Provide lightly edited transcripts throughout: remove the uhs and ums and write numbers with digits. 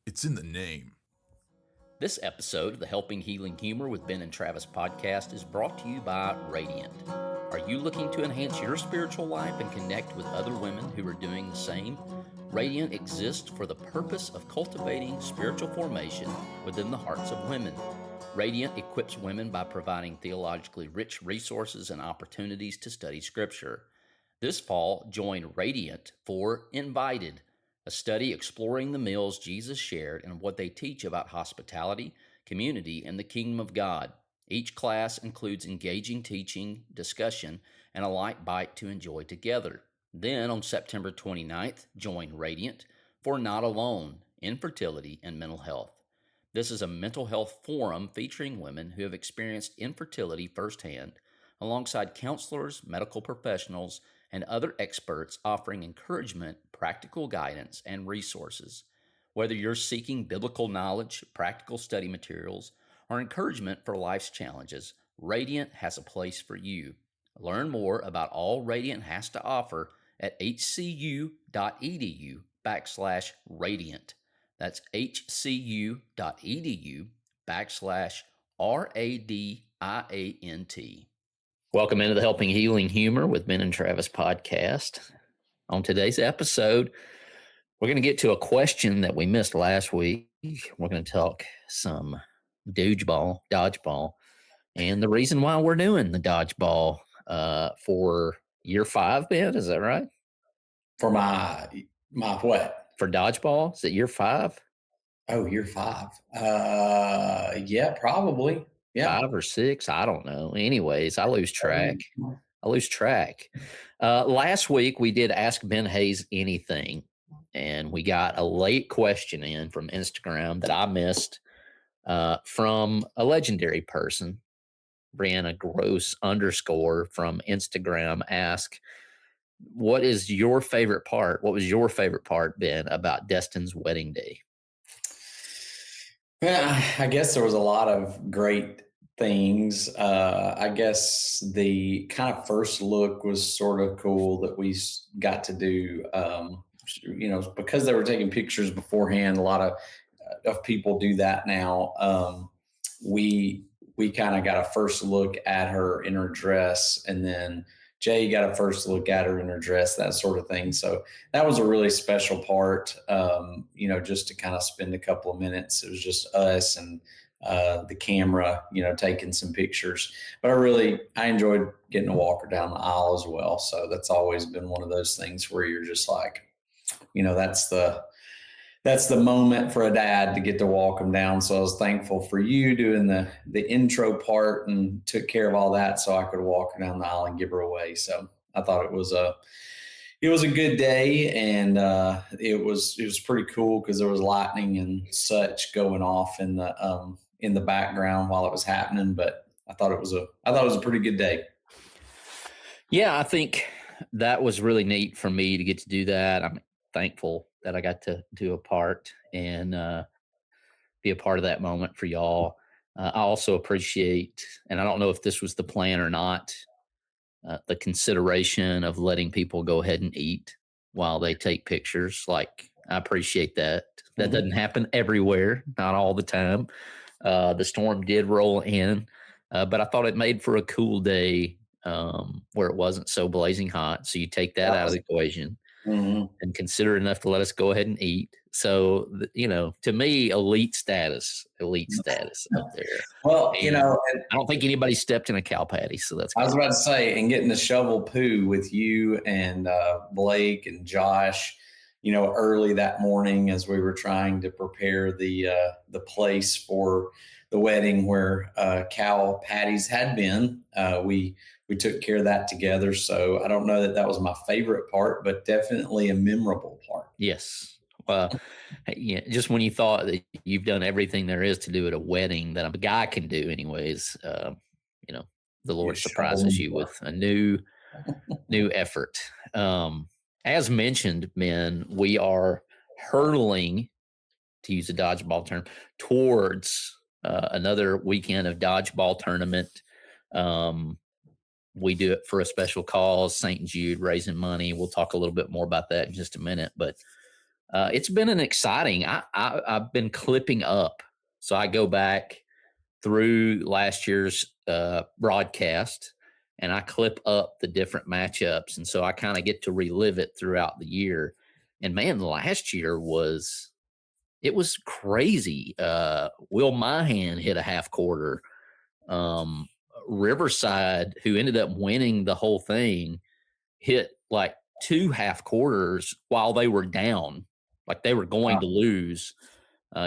It's in the name. This episode of the Helping Healing Humor with Ben and Travis podcast is brought to you by Radiant. Are you looking to enhance your spiritual life and connect with other women who are doing the same? Radiant exists for the purpose of cultivating spiritual formation within the hearts of women. Radiant equips women by providing theologically rich resources and opportunities to study Scripture. This fall, join Radiant for Invited, a study exploring the meals Jesus shared and what they teach about hospitality, community, and the kingdom of God. Each class includes engaging teaching, discussion, and a light bite to enjoy together. Then, on September 29th, join Radiant for Not Alone, Infertility and Mental Health. This is a mental health forum featuring women who have experienced infertility firsthand, alongside counselors, medical professionals, and other experts offering encouragement, practical guidance, and resources. Whether you're seeking biblical knowledge, practical study materials, or encouragement for life's challenges, Radiant has a place for you. Learn more about all Radiant has to offer at hcu.edu/radiant. That's hcu.edu/radiant. Welcome into the Helping Healing Humor with Ben and Travis podcast. On today's episode, we're going to get to a question that we missed last week. We're going to talk some dodgeball, and the reason why we're doing the dodgeball for year 5, Ben, is that right? For my what? For dodgeball? Is it year 5? Oh, year 5. Yeah, probably. Yeah. 5 or 6, I don't know. Anyways, I lose track. Last week we did Ask Ben Hayes Anything, and we got a late question in from Instagram that I missed from a legendary person. Brianna Gross _ from Instagram asked, what was your favorite part, Ben, about Destin's wedding day? Well, I guess there was a lot of great things. I guess the kind of first look was sort of cool that we got to do, because they were taking pictures beforehand. A lot of people do that now. We kind of got a first look at her in her dress, and then Jay got a first look at her in her dress, that sort of thing. So that was a really special part, just to kind of spend a couple of minutes. It was just us and the camera, taking some pictures. But I enjoyed getting to walk her down the aisle as well. So that's always been one of those things where you're just like, that's the moment for a dad to get to walk them down. So I was thankful for you doing the intro part and took care of all that so I could walk her down the aisle and give her away. So I thought it was a good day, and it was pretty cool because there was lightning and such going off in the background while it was happening. But I thought it was a pretty good day. Yeah, I think that was really neat for me to get to do that. I'm thankful that I got to do a part and be a part of that moment for y'all. I also appreciate, and I don't know if this was the plan or not, the consideration of letting people go ahead and eat while they take pictures. Like, I appreciate that. That doesn't happen everywhere, not all the time. The storm did roll in, but I thought it made for a cool day where it wasn't so blazing hot. So you take that out of the equation. Mm-hmm. And consider enough to let us go ahead and eat. So, to me, elite status up there. Well, and I don't think anybody stepped in a cow patty. So that's I was about to say, and getting to shovel poo with you and Blake and Josh, early that morning as we were trying to prepare the place for the wedding where cow patties had been. We took care of that together. So I don't know that was my favorite part, but definitely a memorable part. Yes. Well, yeah, just when you thought that you've done everything there is to do at a wedding that a guy can do anyways, the Lord surprises you with a new effort. As mentioned, men, we are hurtling, to use a dodgeball term, towards another weekend of dodgeball tournament. We do it for a special cause, St. Jude, raising money. We'll talk a little bit more about that in just a minute. But It's been an exciting. I've been clipping up, so I go back through last year's broadcast, and I clip up the different matchups, and so I kind of get to relive it throughout the year. And man, last year was crazy. Will Mahan hit a half quarter. Riverside, who ended up winning the whole thing, hit like 2 half quarters while they were down, like they were going to lose.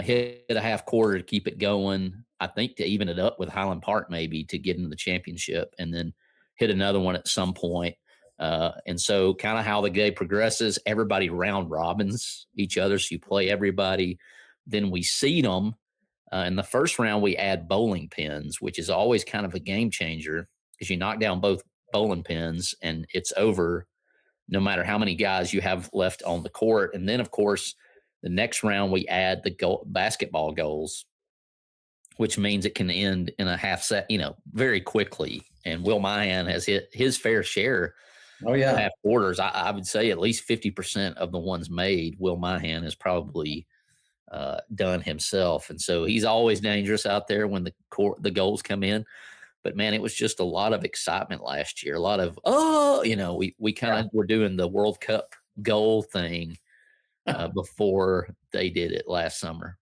Hit a half quarter to keep it going. I think to even it up with Highland Park maybe to get into the championship, and then hit another one at some point. And so kind of how the game progresses, everybody round robins each other. So you play everybody, then we seed them. In the first round, we add bowling pins, which is always kind of a game changer because you knock down both bowling pins and it's over no matter how many guys you have left on the court. And then, of course, the next round, we add the basketball goals, which means it can end in a half set, very quickly. And Will Mahan has hit his fair share. Oh, yeah. Half quarters. I would say at least 50% of the ones made, Will Mahan has probably done himself. And so he's always dangerous out there when the goals come in. But man, it was just a lot of excitement last year. A lot of, we kind of were doing the World Cup goal thing before they did it last summer.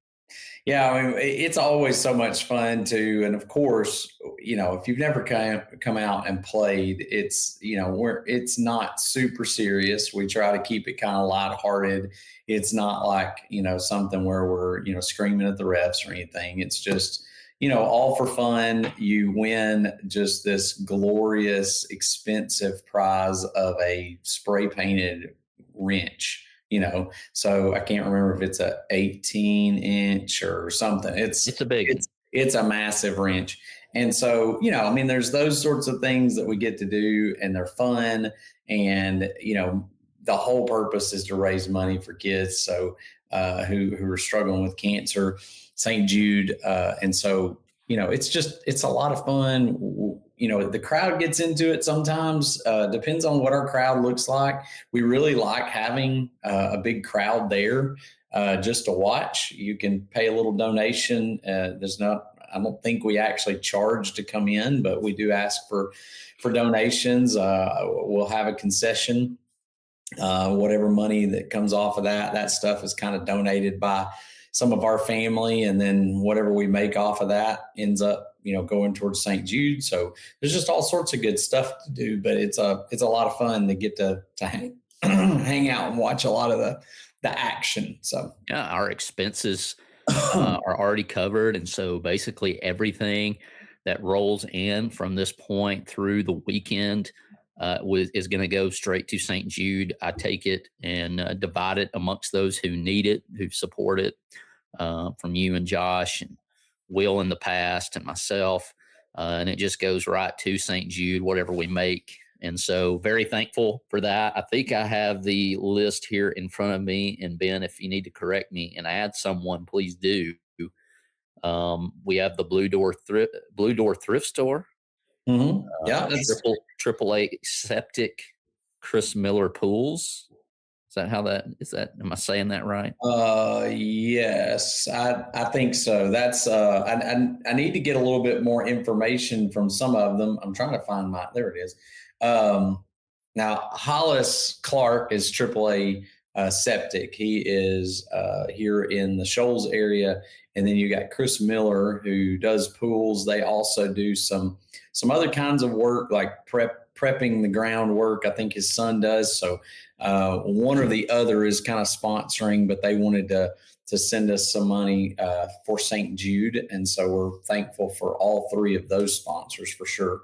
Yeah, I mean, it's always so much fun too. And of course, if you've never come out and played, it's, it's not super serious. We try to keep it kind of lighthearted. It's not like, something where we're, screaming at the refs or anything. It's just, all for fun. You win just this glorious, expensive prize of a spray painted wrench. So I can't remember if it's a 18-inch or something. It's a big, it's a massive wrench. And so, there's those sorts of things that we get to do and they're fun. And, the whole purpose is to raise money for kids. So, who are struggling with cancer, St. Jude. And so, it's a lot of fun. The crowd gets into it sometimes, depends on what our crowd looks like. We really like having a big crowd there just to watch. You can pay a little donation. I don't think we actually charge to come in, but we do ask for donations. We'll have a concession. Whatever money that comes off of that stuff is kind of donated by some of our family. And then whatever we make off of that ends up, going towards St. Jude. So there's just all sorts of good stuff to do, but it's a lot of fun to get to hang out and watch a lot of the action. So yeah, our expenses are already covered. And so basically everything that rolls in from this point through the weekend is going to go straight to St. Jude. I take it and divide it amongst those who need it, who support it, from you and Josh and Will in the past and myself. And it just goes right to St. Jude, whatever we make. And so very thankful for that. I think I have the list here in front of me. And Ben, if you need to correct me and add someone, please do. We have the Blue Door Thrift Store. Mm-hmm. Yeah, Triple A Septic, Chris Miller Pools. Is that how that is? That am I saying that right? Yes, I think so. That's I need to get a little bit more information from some of them. I'm trying to find there it is. Now Hollis Clark is AAA Septic. He is here in the Shoals area, and then you got Chris Miller who does pools. They also do some other kinds of work like prepping the groundwork. I think his son does. So one or the other is kind of sponsoring, but they wanted to send us some money for St. Jude. And so we're thankful for all three of those sponsors for sure.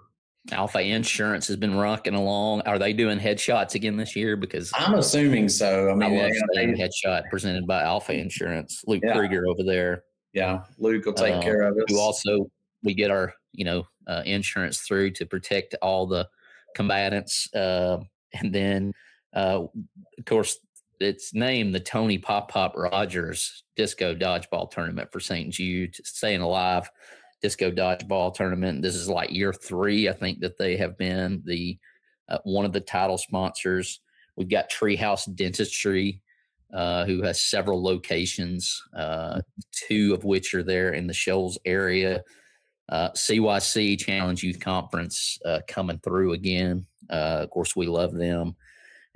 Alpha Insurance has been rocking along. Are they doing headshots again this year? Because I'm assuming so. I mean, I love seeing headshot presented by Alpha Insurance. Luke Krieger over there. Yeah, Luke will take care of us. Who also we get our insurance through to protect all the combatants, and then of course it's named the Tony Pop Rogers Disco Dodgeball Tournament for St. Jude. Staying Alive Disco Dodgeball Tournament. This is like year 3, I think, that they have been the one of the title sponsors. We've got Treehouse Dentistry who has several locations, two of which are there in the Shoals area. CYC Challenge Youth Conference coming through again. Of course, we love them.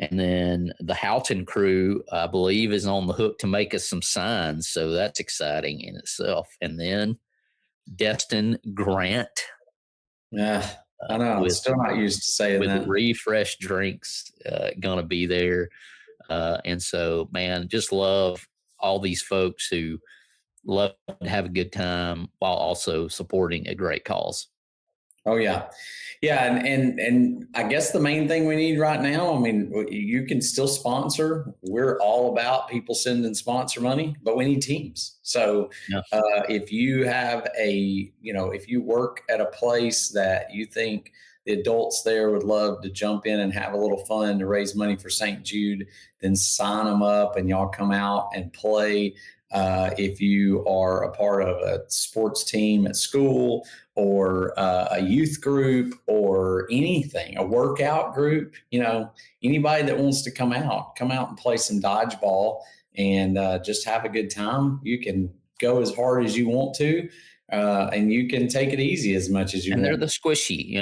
And then the Houghton crew, I believe, is on the hook to make us some signs. So that's exciting in itself. And then Destin Grant. Yeah, I know. I'm still not used to saying with that. Refresh Drinks going to be there. And so, man, just love all these folks who love to have a good time while also supporting a great cause. Oh yeah. Yeah. And I guess the main thing we need right now, I mean, you can still sponsor. We're all about people sending sponsor money, but we need teams. So if you have if you work at a place that you think the adults there would love to jump in and have a little fun to raise money for St. Jude, then sign them up and y'all come out and play. If you are a part of a sports team at school or a youth group or anything, a workout group, anybody that wants to come out and play some dodgeball and just have a good time. You can go as hard as you want to. And you can take it easy as much as you want. And they're the squishy,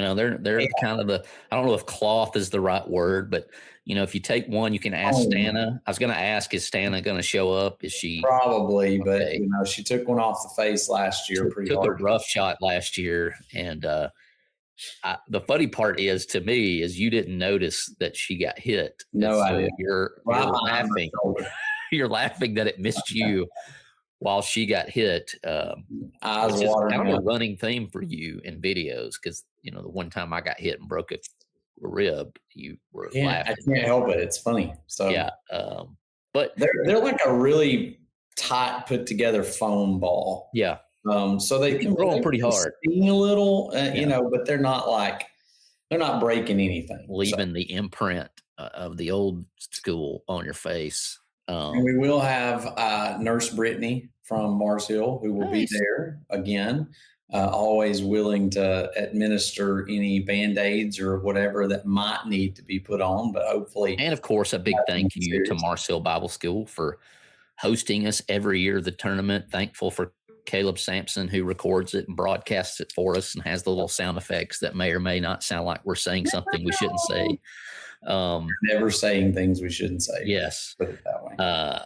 they're kind of I don't know if cloth is the right word, but if you take one, you can ask Stana. I was going to ask, is Stana going to show up? Is she? Probably, okay. But she took one off the face last year. Took a rough shot last year. And the funny part is, to me, is you didn't notice that she got hit. No, so I didn't. You're laughing. You're laughing that it missed you while she got hit. Which is kind of a running theme for you in videos, because the one time I got hit and broke a rib, you were laughing. I can't help it. It's funny. So yeah, but they're like a really tight, put together foam ball. Yeah. So they can roll pretty hard, sting a little, but they're not breaking anything, leaving the imprint of the old school on your face. And we will have Nurse Brittany from Mars Hill, who will be there again, always willing to administer any Band-Aids or whatever that might need to be put on, but hopefully. And of course, a big thank you to Mars Hill Bible School for hosting us every year of the tournament. Thankful for Caleb Sampson, who records it and broadcasts it for us and has the little sound effects that may or may not sound like we're saying something we shouldn't say. Never saying things we shouldn't say. Yes. Put it that way.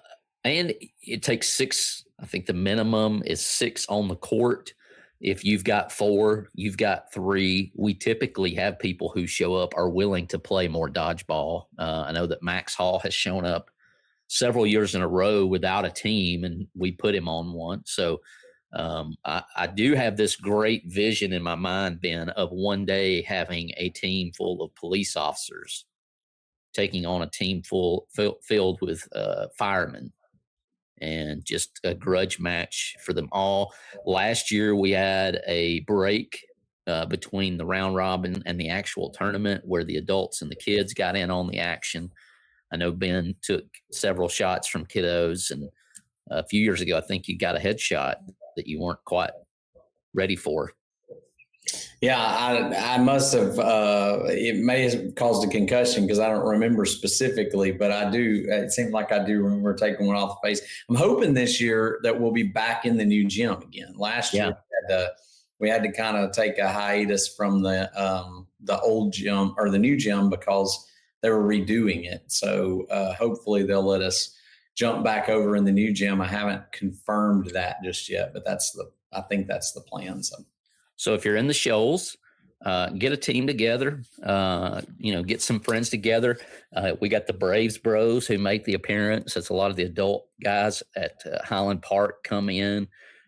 And it takes 6. I think the minimum is 6 on the court. If you've got 4, you've got 3. We typically have people who show up are willing to play more dodgeball. I know that Max Hall has shown up several years in a row without a team, and we put him on one. So I do have this great vision in my mind, Ben, of one day having a team full of police officers taking on a team filled with firemen, and just a grudge match for them all. Last year, we had a break between the round robin and the actual tournament where the adults and the kids got in on the action. I know Ben took several shots from kiddos, and a few years ago, I think you got a headshot that you weren't quite ready for. Yeah, I must have. It may have caused a concussion because I don't remember specifically, but I do. It seemed like I do remember taking one off the face. I'm hoping this year that we'll be back in the new gym again. Last year, we had to kind of take a hiatus from the old gym or the new gym because they were redoing it. So hopefully they'll let us jump back over in the new gym. I haven't confirmed that just yet, but I think that's the plan. So if you're in the Shoals, get a team together, get some friends together. We got the Braves Bros who make the appearance. That's a lot of the adult guys at Highland Park come in.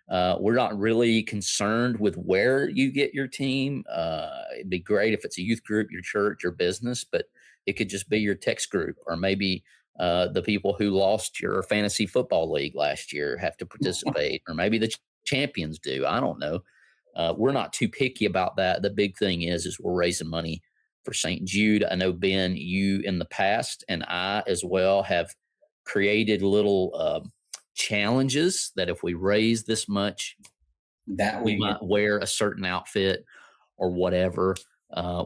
We're not really concerned with where you get your team. It'd be great if it's a youth group, your church, your business, but it could just be your text group, or maybe the people who lost your fantasy football league last year have to participate, or maybe the champions do. I don't know. We're not too picky about that. The big thing is we're raising money for St. Jude. I know, Ben, you in the past, and I as well, have created little challenges that if we raise this much, that we might wear a certain outfit or whatever.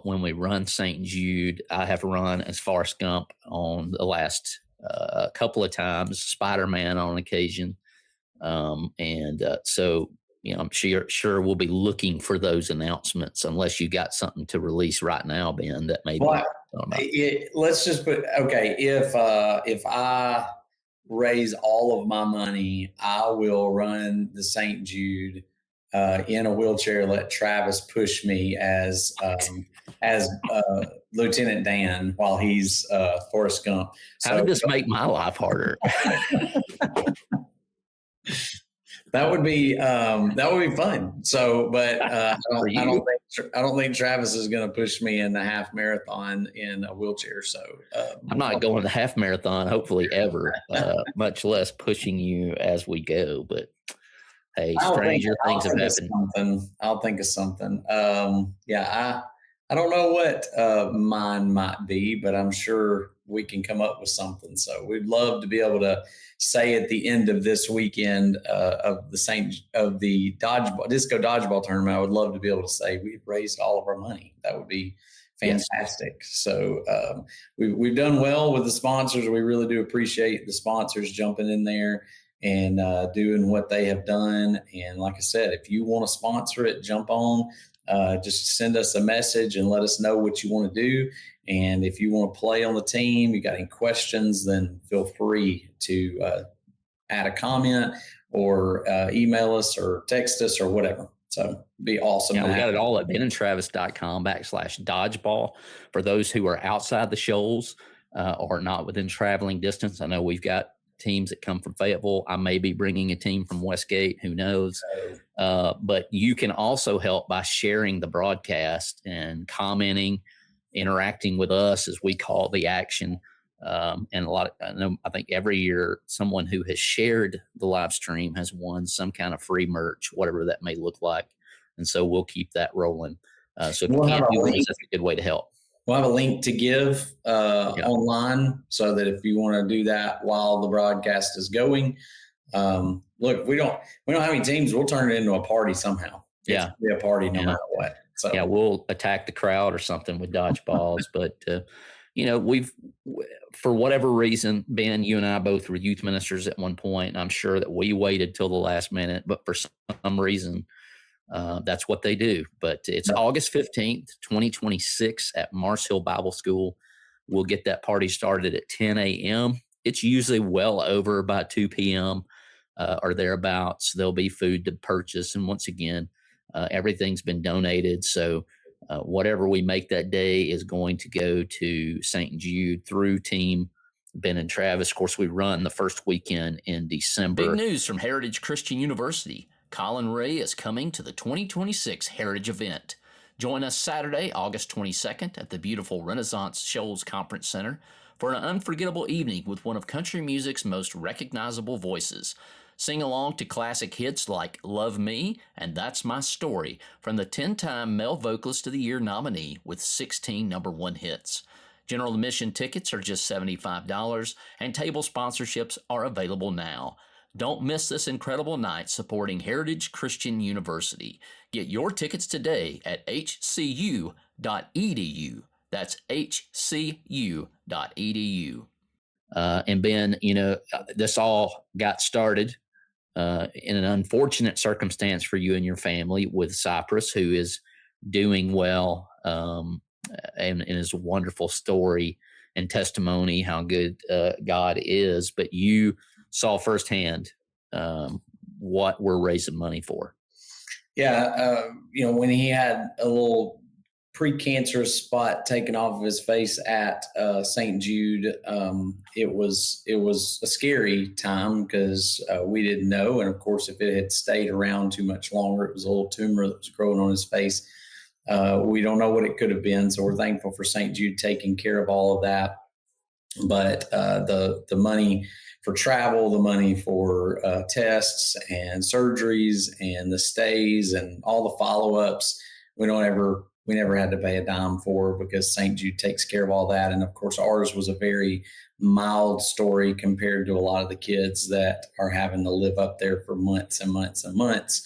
When we run St. Jude, I have run as Forrest Gump on the last a couple of times, Spider-Man on occasion. So, I'm sure we'll be looking for those announcements unless you got something to release right now, Ben, that maybe. Well, let's just put, okay, if I raise all of my money, I will run the St. Jude in a wheelchair. Let Travis push me as Lieutenant Dan while he's Forrest Gump. How did this make my life harder? That would be fun. So, but I don't think Travis is going to push me in the half marathon in a wheelchair. So I'm not going the half marathon, hopefully ever, much less pushing you as we go. But hey, stranger things have happened. I'll think of something. I don't know what mine might be, but I'm sure we can come up with something. So we'd love to be able to say at the end of this weekend of the disco dodgeball tournament, I would love to be able to say we've raised all of our money. That would be fantastic. Yes. So we've done well with the sponsors. We really do appreciate the sponsors jumping in there and doing what they have done. And like I said, if you want to sponsor it, jump on. Just send us a message and let us know what you want to do. And if you want to play on the team, you got any questions, then feel free to add a comment or email us or text us or whatever. So it'd be awesome. Yeah, we got it all at benandtravis.com/dodgeball for those who are outside the shoals or not within traveling distance. I know we've got teams that come from Fayetteville. I may be bringing a team from Westgate, who knows? But you can also help by sharing the broadcast and commenting, interacting with us as we call the action. And I think every year someone who has shared the live stream has won some kind of free merch, whatever that may look like. And so we'll keep that rolling. So if you can't do this, that's a good way to help. We'll have a link to give online so that if you want to do that while the broadcast is going, look, we don't have any teams. We'll turn it into a party somehow. Yeah. It'll be a party no matter what. So yeah, we'll attack the crowd or something with dodgeballs. But, we've, for whatever reason, Ben, you and I both were youth ministers at one point, and I'm sure that we waited till the last minute, but for some reason, that's what they do. But it's August 15th, 2026 at Mars Hill Bible School. We'll get that party started at 10 a.m. It's usually well over by 2 p.m. Or thereabouts. There'll be food to purchase. And once again, everything's been donated. So whatever we make that day is going to go to St. Jude through Team Ben and Travis. Of course, we run the first weekend in December. Big news from Heritage Christian University. Colin Ray is coming to the 2026 Heritage event. Join us Saturday, August 22nd at the beautiful Renaissance Shoals Conference Center for an unforgettable evening with one of country music's most recognizable voices. Sing along to classic hits like Love Me and That's My Story from the 10-time Male Vocalist of the Year nominee with 16 number one hits. General admission tickets are just $75 and table sponsorships are available now. Don't miss this incredible night supporting Heritage Christian University. Get your tickets today at hcu.edu. That's hcu.edu. And Ben, this all got started in an unfortunate circumstance for you and your family with Cypress, who is doing well and is a wonderful story and testimony how good God is. But you saw firsthand what we're raising money for. Yeah, when he had a little precancerous spot taken off of his face at St. Jude, it was a scary time because we didn't know, and of course, if it had stayed around too much longer, it was a little tumor that was growing on his face. We don't know what it could have been, so we're thankful for St. Jude taking care of all of that. But the money for travel, the money for tests and surgeries and the stays and all the follow-ups, we never had to pay a dime for because St. Jude takes care of all that. And of course, ours was a very mild story compared to a lot of the kids that are having to live up there for months and months and months.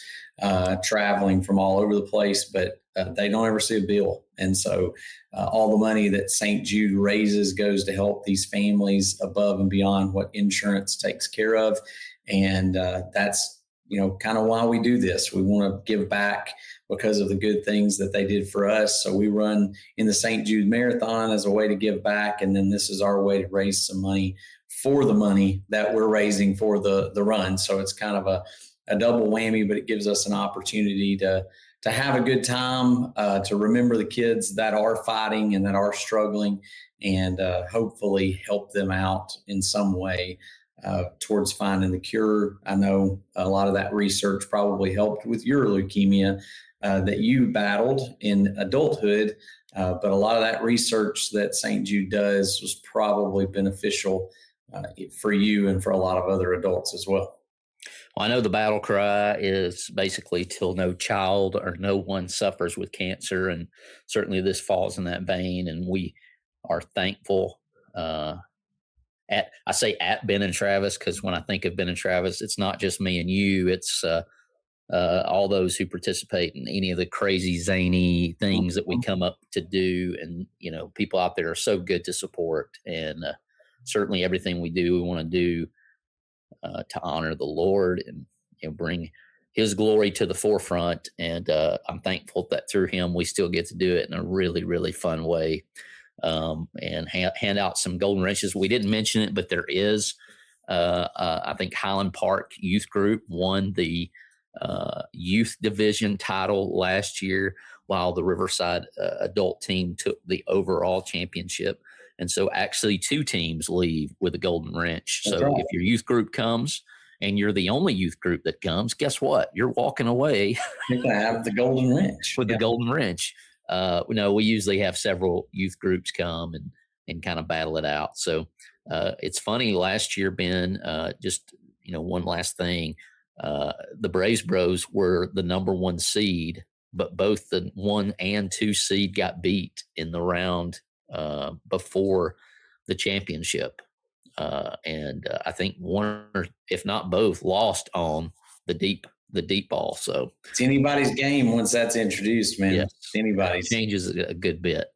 traveling from all over the place, but they don't ever see a bill. And so all the money that St. Jude raises goes to help these families above and beyond what insurance takes care of. And that's, kind of why we do this. We want to give back because of the good things that they did for us. So we run in the St. Jude Marathon as a way to give back. And then this is our way to raise some money for the money that we're raising for the run. So it's kind of a double whammy, but it gives us an opportunity to have a good time, to remember the kids that are fighting and that are struggling, and hopefully help them out in some way towards finding the cure. I know a lot of that research probably helped with your leukemia that you battled in adulthood, but a lot of that research that St. Jude does was probably beneficial for you and for a lot of other adults as well. Well, I know the battle cry is basically till no child or no one suffers with cancer, and certainly this falls in that vein. And we are thankful. I say at Ben and Travis because when I think of Ben and Travis, it's not just me and you. It's all those who participate in any of the crazy zany things that we come up to do, and people out there are so good to support. And certainly everything we do, we want to do to honor the Lord and bring His glory to the forefront. And I'm thankful that through Him we still get to do it in a really, really fun way, and hand out some golden wrenches. We didn't mention it, but there is, I think Highland Park Youth Group won the youth division title last year, while the Riverside adult team took the overall championship. And so actually 2 teams leave with a golden wrench. So if your youth group comes and you're the only youth group that comes, guess what? You're walking away. You're going to have the golden wrench. With the golden wrench. We usually have several youth groups come and kind of battle it out. So it's funny, last year, Ben, just, one last thing, the Braves Bros were the number 1 seed, but both the 1 and 2 seed got beat in the round before the championship. And I think one, or if not both, lost on the deep ball. So it's anybody's game once that's introduced, man. Yes, anybody's. Changes a good bit.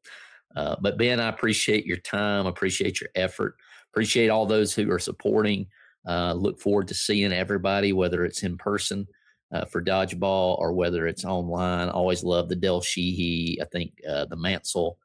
But Ben, I appreciate your time. Appreciate your effort. Appreciate all those who are supporting. Look forward to seeing everybody, whether it's in person for Dodgeball or whether it's online. Always love the Del Sheehy. I think the Mansell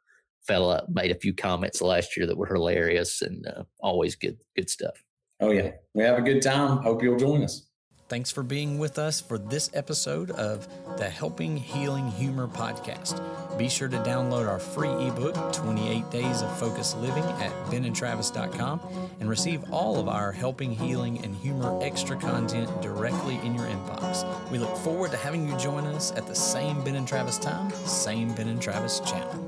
fella made a few comments last year that were hilarious, and always good stuff. Oh, yeah. We have a good time. Hope you'll join us. Thanks for being with us for this episode of the Helping Healing Humor podcast. Be sure to download our free ebook, 28 Days of Focused Living, at benandtravis.com and receive all of our Helping Healing and Humor extra content directly in your inbox. We look forward to having you join us at the same Ben and Travis time, same Ben and Travis channel.